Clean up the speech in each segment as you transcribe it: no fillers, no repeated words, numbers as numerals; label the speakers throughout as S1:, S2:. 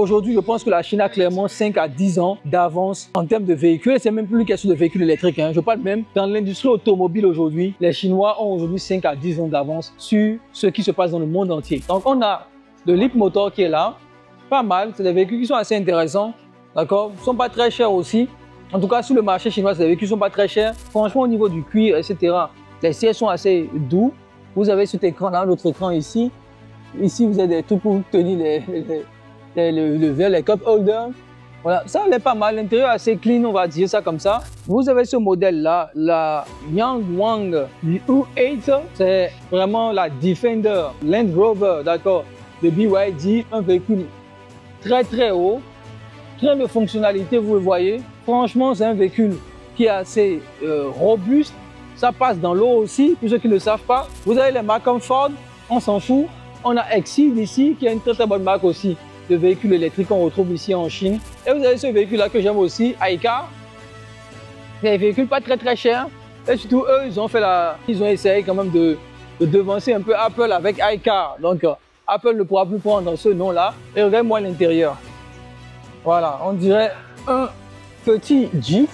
S1: Aujourd'hui, je pense que la Chine a clairement 5 à 10 ans d'avance en termes de véhicules. Et c'est même plus une question de véhicules électriques. Hein. Je parle même dans l'industrie automobile aujourd'hui. Les Chinois ont aujourd'hui 5 à 10 ans d'avance sur ce qui se passe dans le monde entier. Donc, on a de Leapmotor qui est là. Pas mal. C'est des véhicules qui sont assez intéressants. D'accord? Ils ne sont pas très chers aussi. En tout cas, sur le marché chinois, c'est des véhicules qui ne sont pas très chers. Franchement, au niveau du cuir, etc., les sièges sont assez doux. Vous avez cet écran-là, l'autre écran ici. Ici, vous avez des trucs pour tenir le verre, les cup holders. Voilà, ça elle est pas mal. L'intérieur est assez clean, on va dire ça comme ça. Vous avez ce modèle-là, la Yangwang U8. C'est vraiment la Defender Land Rover, d'accord, de BYD. Un véhicule très très haut. Plein de fonctionnalités, vous le voyez. Franchement, c'est un véhicule qui est assez robuste. Ça passe dans l'eau aussi, pour ceux qui ne le savent pas. Vous avez les marques comme Ford, on s'en fout. On a Exide ici, qui est une très très bonne marque aussi de véhicules électriques qu'on retrouve ici en Chine. Et vous avez ce véhicule-là que j'aime aussi, iCar. C'est des véhicules pas très très chers. Et surtout, eux, ils ont essayé quand même de devancer un peu Apple avec iCar. Donc, Apple ne pourra plus prendre ce nom-là. Et regardez-moi l'intérieur. Voilà, on dirait un petit Jeep.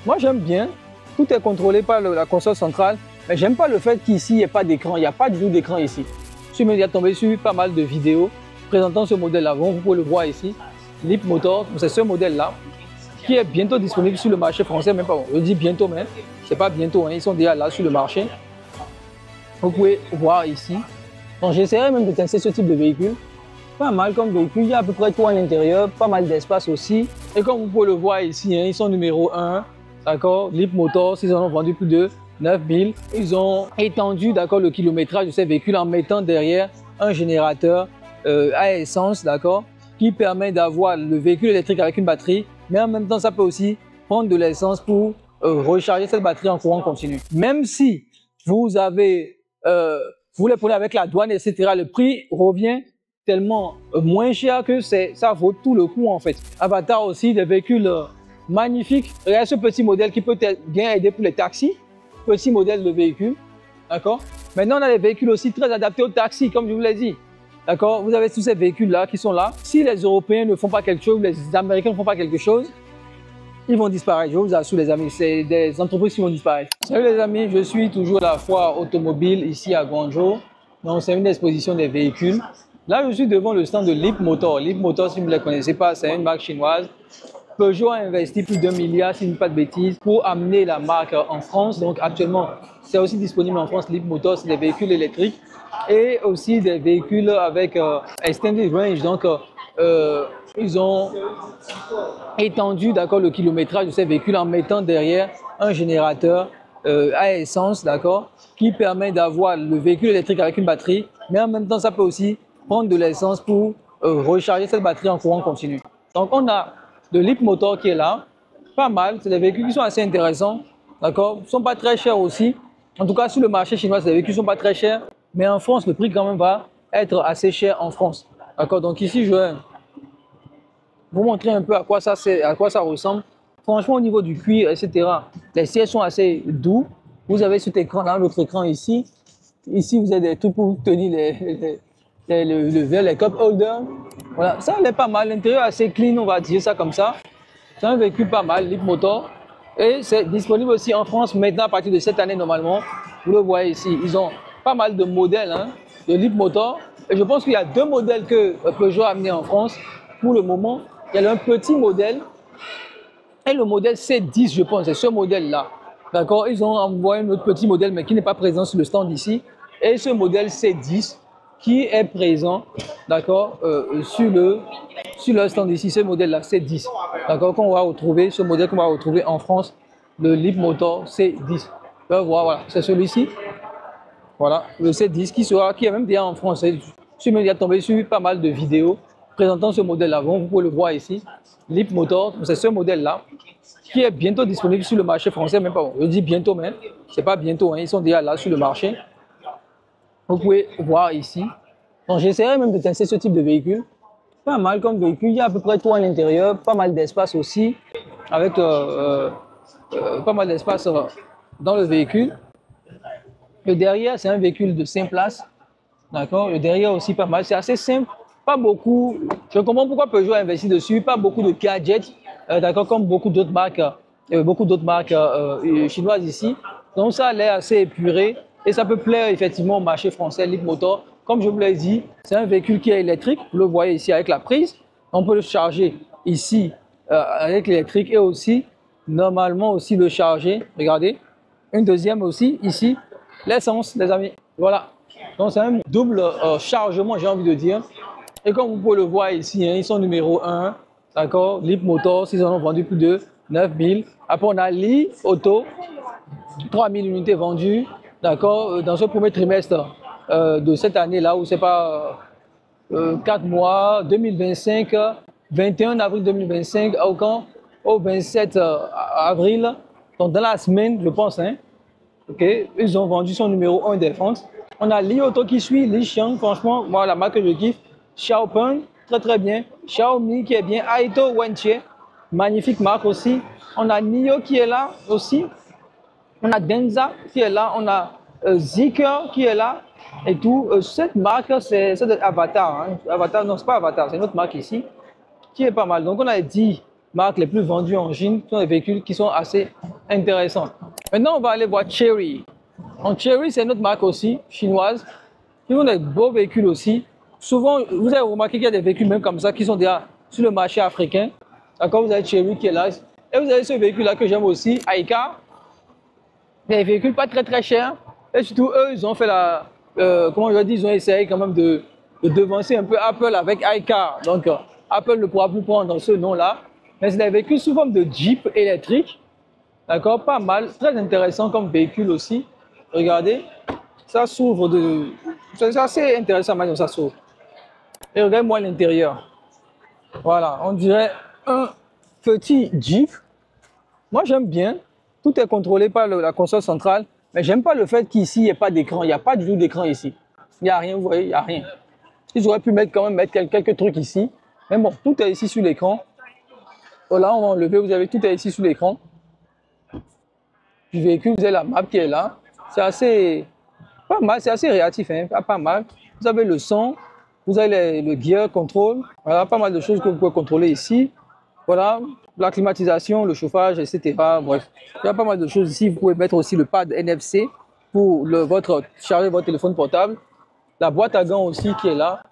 S1: Moi, j'aime bien. Tout est contrôlé par la console centrale. Mais j'aime pas le fait qu'ici, il n'y ait pas d'écran. Il n'y a pas du tout d'écran ici. Je suis déjà tombé sur pas mal de vidéos présentant ce modèle-là. Vous pouvez le voir ici. Leapmotor, c'est ce modèle-là qui est bientôt disponible sur le marché français. Même pas, je dis bientôt, mais c'est pas bientôt. Hein, ils sont déjà là sur le marché. Vous pouvez voir ici. Donc, j'essaierai même de tester ce type de véhicule. Pas mal comme véhicule. Il y a à peu près tout à l'intérieur. Pas mal d'espace aussi. Et comme vous pouvez le voir ici, hein, ils sont numéro 1. D'accord, Leapmotor, ils en ont vendu plus de 9000. Ils ont étendu le kilométrage de ces véhicules en mettant derrière un générateur à essence, d'accord, qui permet d'avoir le véhicule électrique avec une batterie, mais en même temps, ça peut aussi prendre de l'essence pour recharger cette batterie en courant continu. Même si vous les prenez avec la douane, etc., le prix revient tellement moins cher que ça vaut tout le coup en fait. Avatar aussi, des véhicules magnifiques. Regardez ce petit modèle qui peut bien aider pour les taxis. Petit modèle de véhicule, d'accord. Maintenant, on a des véhicules aussi très adaptés aux taxis, comme je vous l'ai dit. D'accord, vous avez tous ces véhicules-là qui sont là. Si les Européens ne font pas quelque chose, les Américains ne font pas quelque chose, ils vont disparaître. Je vous assure, les amis, c'est des entreprises qui vont disparaître. Salut les amis, je suis toujours à la foire automobile ici à Guangzhou. Donc, c'est une exposition des véhicules. Là, je suis devant le stand de Leapmotor. Leapmotor, si vous ne les connaissez pas, c'est une marque chinoise. Peugeot a investi plus d'1 milliard, si je ne dis pas de bêtises, pour amener la marque en France. Donc actuellement, c'est aussi disponible en France. Leapmotor, c'est des véhicules électriques et aussi des véhicules avec extended range. Donc, ils ont étendu le kilométrage de ces véhicules en mettant derrière un générateur à essence, d'accord, qui permet d'avoir le véhicule électrique avec une batterie, mais en même temps, ça peut aussi prendre de l'essence pour recharger cette batterie en courant continu. Donc, on a de Leapmotor qui est là, pas mal, c'est des véhicules qui sont assez intéressants, d'accord, ils ne sont pas très chers aussi. En tout cas, sur le marché chinois, c'est des véhicules qui ne sont pas très chers, mais en France, le prix quand même va être assez cher en France, d'accord. Donc ici, je vais vous montrer un peu à quoi ça ressemble. Franchement, au niveau du cuir, etc., les sièges sont assez doux. Vous avez cet écran-là, l'autre écran ici. Ici, vous avez des trucs pour tenir le verre, les cup holders. Voilà, ça elle est pas mal. L'intérieur est assez clean, on va dire ça comme ça. C'est un véhicule pas mal, Leapmotor. Et c'est disponible aussi en France maintenant à partir de cette année normalement. Vous le voyez ici, ils ont pas mal de modèles de Leapmotor. Et je pense qu'il y a 2 modèles que Peugeot a amené en France pour le moment. Il y a un petit modèle et le modèle C10, je pense, c'est ce modèle-là. D'accord, ils ont envoyé un autre petit modèle mais qui n'est pas présent sur le stand ici. Et ce modèle C10 qui est présent, d'accord, sur le stand ici, ce modèle-là, C10. D'accord, qu'on va retrouver, ce modèle qu'on va retrouver en France, le Leapmotor C10. Voilà, c'est celui-ci. Voilà, le C10 qui est même déjà en France. Je suis même déjà tombé sur pas mal de vidéos présentant ce modèle-là. Vous pouvez le voir ici. Leapmotor, c'est ce modèle-là qui est bientôt disponible sur le marché français. Même pas, je dis bientôt, mais c'est pas bientôt. Hein, ils sont déjà là sur le marché. Vous pouvez voir ici. Donc, j'essaierai même de tester ce type de véhicule. Pas mal comme véhicule. Il y a à peu près tout à l'intérieur. Pas mal d'espace aussi. Avec pas mal d'espace dans le véhicule. Le derrière, c'est un véhicule de 5 places. D'accord. Le derrière aussi pas mal. C'est assez simple. pas beaucoup, je comprends pourquoi Peugeot a investi dessus, pas beaucoup de gadgets, d'accord, comme beaucoup d'autres marques, chinoises ici. Donc ça a l'air assez épuré et ça peut plaire effectivement au marché français, Leapmotor. Comme je vous l'ai dit, c'est un véhicule qui est électrique, vous le voyez ici avec la prise. On peut le charger ici avec l'électrique et aussi, normalement aussi le charger, regardez. Une deuxième aussi ici, l'essence les amis, voilà. Donc c'est un double chargement j'ai envie de dire. Et comme vous pouvez le voir ici, hein, ils sont numéro 1, d'accord, Leapmotor, ils en ont vendu plus de 9000. Après on a Li Auto, 3000 unités vendues, d'accord, dans ce premier trimestre de cette année là où c'est pas 4 mois, 2025, 21 avril 2025 au 27 avril, donc dans la semaine je pense, hein, ok, ils ont vendu son numéro 1 des ventes. On a Li Auto qui suit, Li Xiang, franchement, moi la marque que je kiffe, Xiaopeng, très très bien, Xiaomi qui est bien, Aito Wenche, magnifique marque aussi. On a NIO qui est là aussi, on a Denza qui est là, on a Zeekr qui est là et tout. Cette marque, c'est de Avatar, hein. Avatar, non, c'est pas Avatar, c'est une autre marque ici qui est pas mal. Donc on a 10 marques les plus vendues en Chine, ce sont des véhicules qui sont assez intéressants. Maintenant, on va aller voir Chery. En Chery, c'est une autre marque aussi, chinoise, qui ont des beaux véhicules aussi. Souvent, vous avez remarqué qu'il y a des véhicules même comme ça qui sont déjà sur le marché africain. D'accord, vous avez Chery qui est là. Et vous avez ce véhicule-là que j'aime aussi, Aika. Des véhicules pas très très chers. Et surtout, eux, ils ont fait la... comment je dis, ils ont essayé quand même de devancer un peu Apple avec iCar. Donc, Apple ne pourra plus prendre ce nom-là. Mais c'est des véhicules sous forme de Jeep électrique. D'accord, pas mal. Très intéressant comme véhicule aussi. Regardez, ça s'ouvre de... C'est assez intéressant maintenant, ça s'ouvre. Et regardez-moi l'intérieur. Voilà, on dirait un petit Jeep. Moi, j'aime bien. Tout est contrôlé par la console centrale. Mais j'aime pas le fait qu'ici, il n'y ait pas d'écran. Il n'y a pas du tout d'écran ici. Il n'y a rien, vous voyez, il n'y a rien. Ils auraient pu mettre quand même quelques trucs ici. Mais bon, tout est ici sur l'écran. Voilà, on va enlever, vous avez tout est ici sur l'écran. Du véhicule, vous avez la map qui est là. C'est assez... pas mal, c'est assez réactif, hein, pas mal. Vous avez le son, vous avez le gear control. Voilà, pas mal de choses que vous pouvez contrôler ici. Voilà, la climatisation, le chauffage, etc. Bref, il y a pas mal de choses ici. Vous pouvez mettre aussi le pad NFC pour charger votre téléphone portable. La boîte à gants aussi qui est là.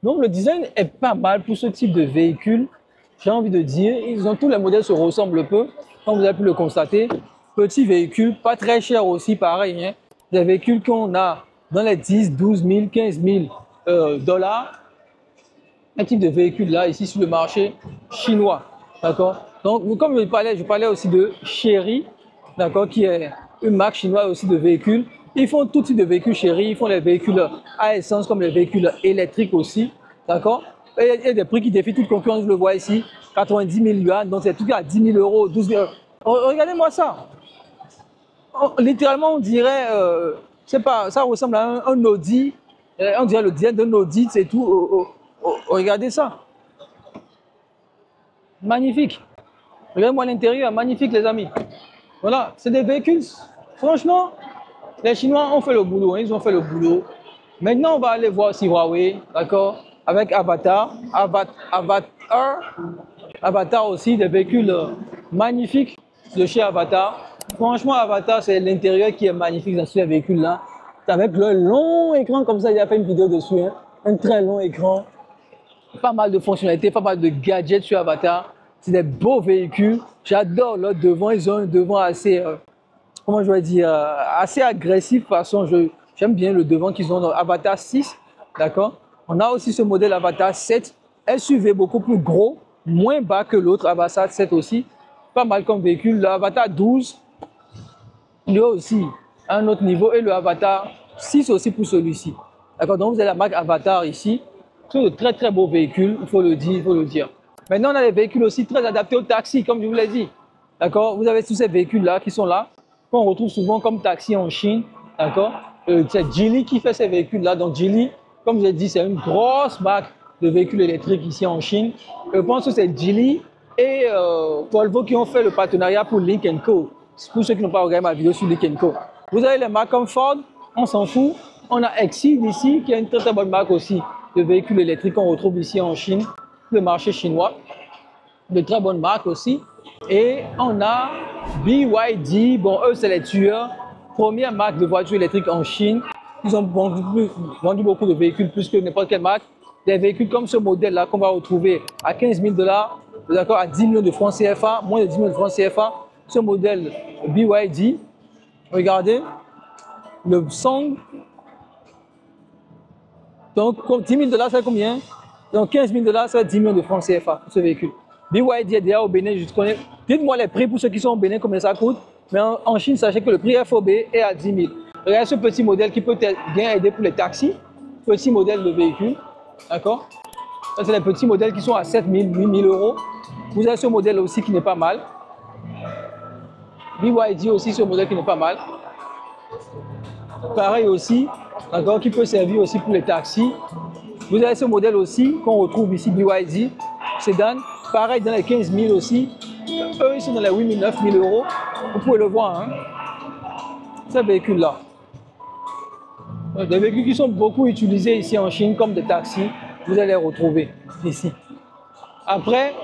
S1: Donc le design est pas mal pour ce type de véhicule. J'ai envie de dire, tous les modèles se ressemblent peu, comme vous avez pu le constater. Petit véhicule, pas très cher aussi, pareil. Hein. Des véhicules qu'on a dans les 10, 12 000, 15 000 dollars. Un type de véhicule là, ici sur le marché chinois. D'accord. Donc, comme je parlais aussi de Chery, d'accord, qui est une marque chinoise aussi de véhicules. Ils font tout type de véhicules Chery, ils font les véhicules à essence comme les véhicules électriques aussi. D'accord. Et il y a des prix qui défient toute concurrence, je le vois ici, 90 000 yuan, donc c'est tout à 10 000 euros, 12 000 euros. Regardez-moi ça. Littéralement, on dirait, ça ressemble à un Audi, on dirait le design d'un Audi, c'est tout. Regardez ça. Magnifique. Regardez-moi l'intérieur, magnifique les amis. Voilà, c'est des véhicules. Franchement, les Chinois ont fait le boulot, hein, ils ont fait le boulot. Maintenant, on va aller voir si Huawei, d'accord, avec Avatar. Avatar aussi, des véhicules magnifiques de chez Avatar. Franchement, Avatar, c'est l'intérieur qui est magnifique dans ces véhicules-là. Avec le long écran, comme ça, il a fait une vidéo dessus, hein, un très long écran. Pas mal de fonctionnalités, pas mal de gadgets sur Avatar. C'est des beaux véhicules. J'adore leur devant. Ils ont un devant assez, comment je vais dire, assez agressif. De toute façon, j'aime bien le devant qu'ils ont dans Avatar 6. D'accord. On a aussi ce modèle Avatar 7. SUV beaucoup plus gros, moins bas que l'autre Avatar 7 aussi. Pas mal comme véhicule. L'Avatar 12, lui aussi, à un autre niveau. Et le Avatar 6 aussi pour celui-ci. D'accord. Donc, vous avez la marque Avatar ici. C'est de très très beaux véhicules, il faut le dire, Maintenant, on a des véhicules aussi très adaptés au taxi, comme je vous l'ai dit. D'accord. Vous avez tous ces véhicules-là qui sont là, qu'on retrouve souvent comme taxi en Chine. D'accord. C'est Geely qui fait ces véhicules-là. Donc, Geely, comme je l'ai dit, c'est une grosse marque de véhicules électriques ici en Chine. Je pense que c'est Geely et Volvo qui ont fait le partenariat pour Lynk & Co. Pour ceux qui n'ont pas regardé ma vidéo sur Lynk & Co. Vous avez les marques comme Ford, on s'en fout. On a Exceed ici, qui est une très très bonne marque aussi de véhicules électriques qu'on retrouve ici en Chine, le marché chinois, de très bonnes marques aussi. Et on a BYD, bon eux c'est les tueurs, première marque de voitures électriques en Chine. Ils ont vendu beaucoup de véhicules plus que n'importe quelle marque. Des véhicules comme ce modèle-là qu'on va retrouver à 15 000 $, d'accord, à 10 millions de francs CFA, moins de 10 millions de francs CFA. Ce modèle BYD, regardez, le Song. Donc 10 000 $, ça fait combien? Donc 15 000 $, ça fait 10 millions de francs CFA pour ce véhicule. BYD est déjà au Bénin, je connais. Dites-moi les prix pour ceux qui sont au Bénin, combien ça coûte. Mais en Chine, sachez que le prix FOB est à 10 000. Regardez ce petit modèle qui peut bien aider pour les taxis. Petit modèle de véhicule. D'accord? Ça, c'est les petits modèles qui sont à 7 000, 8 000 €. Vous avez ce modèle aussi qui n'est pas mal. BYD aussi, ce modèle qui n'est pas mal. Pareil aussi, d'accord, qui peut servir aussi pour les taxis. Vous avez ce modèle aussi qu'on retrouve ici, BYD, Sedan. Pareil dans les 15 000 aussi. Eux, ils sont dans les 8 000, 9 000 €. Vous pouvez le voir, hein. Ces véhicules-là. Des véhicules qui sont beaucoup utilisés ici en Chine comme des taxis, vous allez les retrouver ici. Après,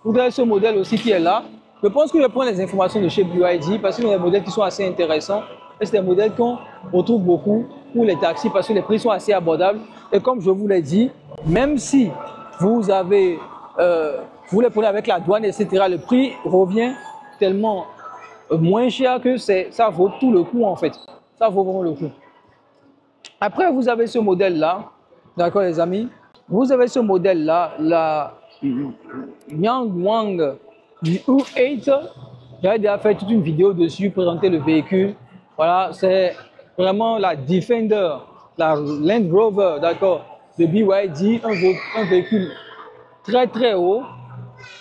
S1: vous avez ce modèle aussi qui est là. Je pense que je vais prendre les informations de chez BYD parce qu'il y a des modèles qui sont assez intéressants. Et c'est des modèles qu'on retrouve beaucoup pour les taxis parce que les prix sont assez abordables. Et comme je vous l'ai dit, même si vous avez, vous les prenez avec la douane, etc., le prix revient tellement moins cher que ça vaut tout le coup en fait. Ça vaut vraiment le coup. Après, vous avez ce modèle-là, d'accord les amis? Vous avez ce modèle-là, la Yangwang U8. J'avais déjà fait toute une vidéo dessus, présenter le véhicule. Voilà, c'est vraiment la Defender, la Land Rover, d'accord, de BYD, un véhicule très très haut,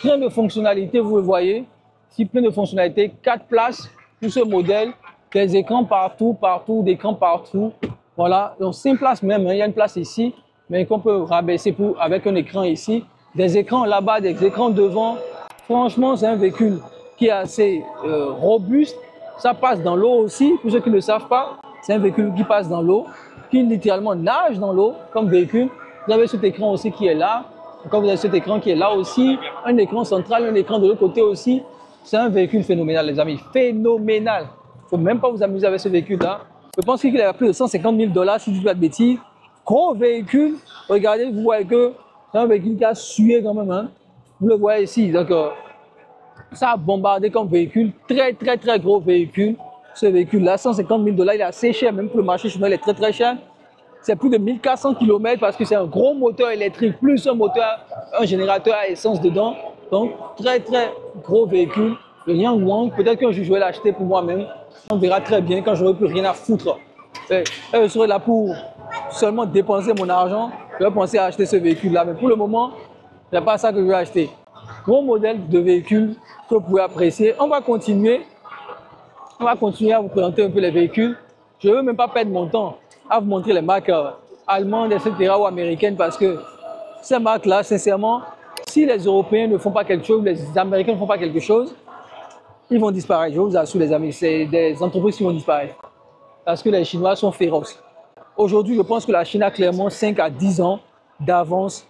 S1: plein de fonctionnalités, vous le voyez, ici plein de fonctionnalités, 4 places pour ce modèle, des écrans partout, d'écrans partout. Voilà, donc 5 places même, hein. Il y a une place ici, mais qu'on peut rabaisser avec un écran ici. Des écrans là-bas, des écrans devant. Franchement, c'est un véhicule qui est assez robuste. Ça passe dans l'eau aussi, pour ceux qui ne le savent pas. C'est un véhicule qui passe dans l'eau, qui littéralement nage dans l'eau comme véhicule. Vous avez cet écran aussi qui est là. Comme vous avez cet écran qui est là aussi. Un écran central, un écran de l'autre côté aussi. C'est un véhicule phénoménal, les amis. Phénoménal. Il ne faut même pas vous amuser avec ce véhicule-là. Je pense qu'il a plus de 150 000 $, si je ne dis pas de bêtises. Gros véhicule. Regardez, vous voyez que c'est un véhicule qui a sué quand même. Hein. Vous le voyez ici. Donc, ça a bombardé comme véhicule. Très, très, très gros véhicule. Ce véhicule-là, 150 000 $, il est assez cher. Même pour le marché chinois, il est très, très cher. C'est plus de 1400 km parce que c'est un gros moteur électrique, plus un générateur à essence dedans. Donc, très, très gros véhicule. Le Yangwang, peut-être qu'un jour je vais l'acheter pour moi-même. On verra très bien quand j'aurai plus rien à foutre. Je serai là pour seulement dépenser mon argent. Je vais penser à acheter ce véhicule-là. Mais pour le moment, ce n'est pas ça que je vais acheter. Gros modèle de véhicule que vous pouvez apprécier. On va continuer à vous présenter un peu les véhicules. Je ne veux même pas perdre mon temps à vous montrer les marques allemandes, etc. ou américaines parce que ces marques-là, sincèrement, si les Européens ne font pas quelque chose, les Américains ne font pas quelque chose, ils vont disparaître. Je vous assure, les amis, c'est des entreprises qui vont disparaître parce que les Chinois sont féroces. Aujourd'hui, je pense que la Chine a clairement 5 à 10 ans d'avance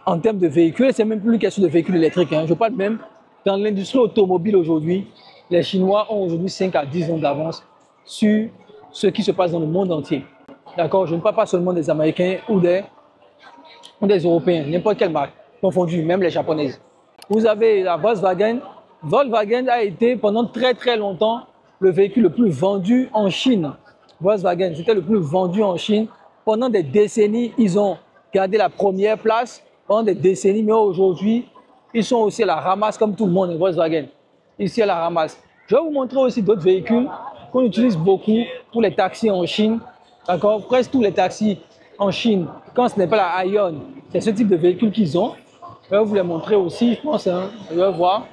S1: en termes de véhicules. C'est même plus une question de véhicules électriques. Hein. Je parle même dans l'industrie automobile aujourd'hui. Les Chinois ont aujourd'hui 5 à 10 ans d'avance sur ce qui se passe dans le monde entier. D'accord? Je ne parle pas seulement des Américains ou des Européens, n'importe quelle marque, confondu, même les Japonaises. Vous avez la Volkswagen. Volkswagen a été pendant très très longtemps le véhicule le plus vendu en Chine. Volkswagen, c'était le plus vendu en Chine. Pendant des décennies, ils ont gardé la première place. Pendant des décennies, mais aujourd'hui, ils sont aussi à la ramasse comme tout le monde, Volkswagen. Ici à la ramasse. Je vais vous montrer aussi d'autres véhicules qu'on utilise beaucoup pour les taxis en Chine. D'accord? Presque tous les taxis en Chine, quand ce n'est pas la Aion, c'est ce type de véhicule qu'ils ont. Je vais vous les montrer aussi, je pense. Hein, je vais voir.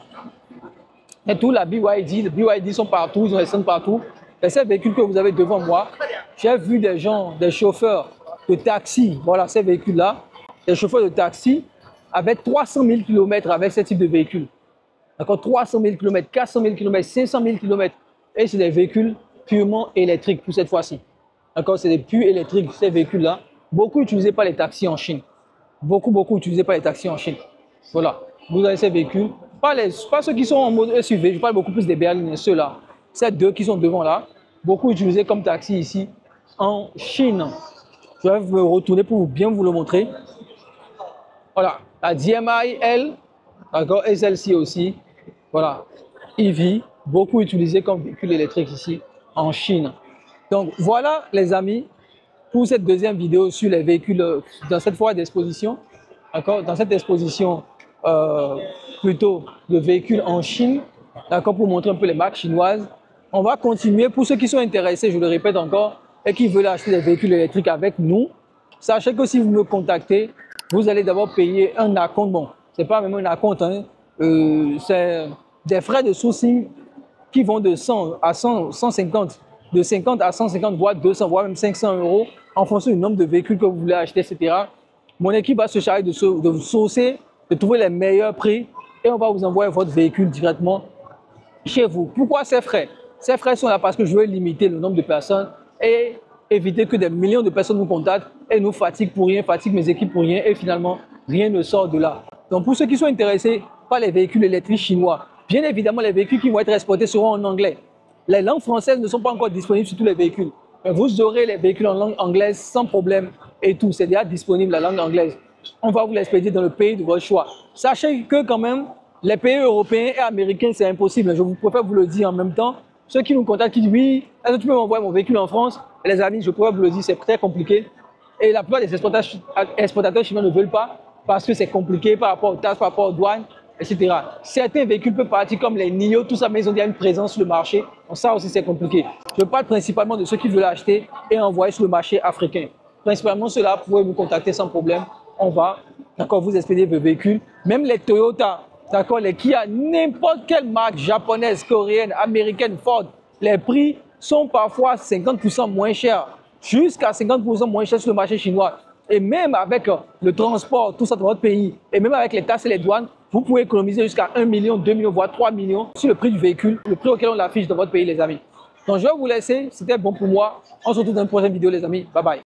S1: Et tout la BYD, les BYD sont partout, ils ont des scènes partout. Et ces véhicules que vous avez devant moi, j'ai vu des gens, des chauffeurs de taxi, voilà ces véhicules-là, des chauffeurs de taxi avec 300 000 km avec ce type de véhicule. D'accord, 300 000 km, 400 000 km, 500 000 km. Et c'est des véhicules purement électriques pour cette fois-ci. D'accord, c'est des purs électriques, ces véhicules-là. beaucoup utilisé par les taxis en Chine. Beaucoup utilisé par les taxis en Chine. Voilà, vous avez ces véhicules. Pas ceux qui sont en mode SUV, je parle beaucoup plus des berlines, ceux-là. Ces deux qui sont devant là, beaucoup utilisés comme taxi ici en Chine. Je vais me retourner pour bien vous le montrer. Voilà, la DMI L, d'accord, et celle-ci aussi. Voilà, EV, beaucoup utilisé comme véhicule électrique ici en Chine. Donc voilà les amis, pour cette deuxième vidéo sur les véhicules dans cette foire d'exposition. D'accord, dans cette exposition plutôt de véhicules en Chine, d'accord, pour montrer un peu les marques chinoises. On va continuer. Pour ceux qui sont intéressés, je le répète encore, et qui veulent acheter des véhicules électriques avec nous, sachez que si vous me contactez, vous allez d'abord payer un acompte. Bon, c'est pas même un acompte, hein, c'est des frais de sourcing qui vont de 100 à 150, de 50 à 150, voire 200, voire même 500 € en fonction du nombre de véhicules que vous voulez acheter, etc. Mon équipe va se charger de vous sourcer, de trouver les meilleurs prix et on va vous envoyer votre véhicule directement chez vous. Pourquoi ces frais? Ces frais sont là parce que je veux limiter le nombre de personnes et éviter que des millions de personnes nous contactent et nous fatiguent pour rien, fatiguent mes équipes pour rien et finalement rien ne sort de là. Donc pour ceux qui sont intéressés par les véhicules électriques chinois, bien évidemment les véhicules qui vont être exportés seront en anglais. Les langues françaises ne sont pas encore disponibles sur tous les véhicules. Mais vous aurez les véhicules en langue anglaise sans problème et tout. C'est déjà disponible la langue anglaise. On va vous l'expédier dans le pays de votre choix. Sachez que quand même, les pays européens et américains, c'est impossible. Je vous préfère vous le dire en même temps. Ceux qui nous contactent, qui disent oui, est-ce que tu peux m'envoyer mon véhicule en France? Les amis, je préfère vous le dire, c'est très compliqué. Et la plupart des exportateurs chinois ne veulent pas parce que c'est compliqué par rapport aux taxes, par rapport aux douanes, etc. Certains véhicules peuvent partir comme les NIO, tout ça, mais ils ont déjà une présence sur le marché. Donc ça aussi, c'est compliqué. Je parle principalement de ceux qui veulent acheter et envoyer sur le marché africain. Principalement ceux-là, vous pouvez nous contacter sans problème. On va, d'accord, vous expédier vos véhicules. Même les Toyota, d'accord, les Kia, n'importe quelle marque japonaise, coréenne, américaine, Ford, les prix sont parfois 50% moins chers, jusqu'à 50% moins chers sur le marché chinois. Et même avec le transport, tout ça dans votre pays, et même avec les taxes et les douanes, vous pouvez économiser jusqu'à 1 million, 2 millions, voire 3 millions sur le prix du véhicule, le prix auquel on l'affiche dans votre pays, les amis. Donc, je vais vous laisser. C'était bon pour moi. On se retrouve dans une prochaine vidéo, les amis. Bye bye.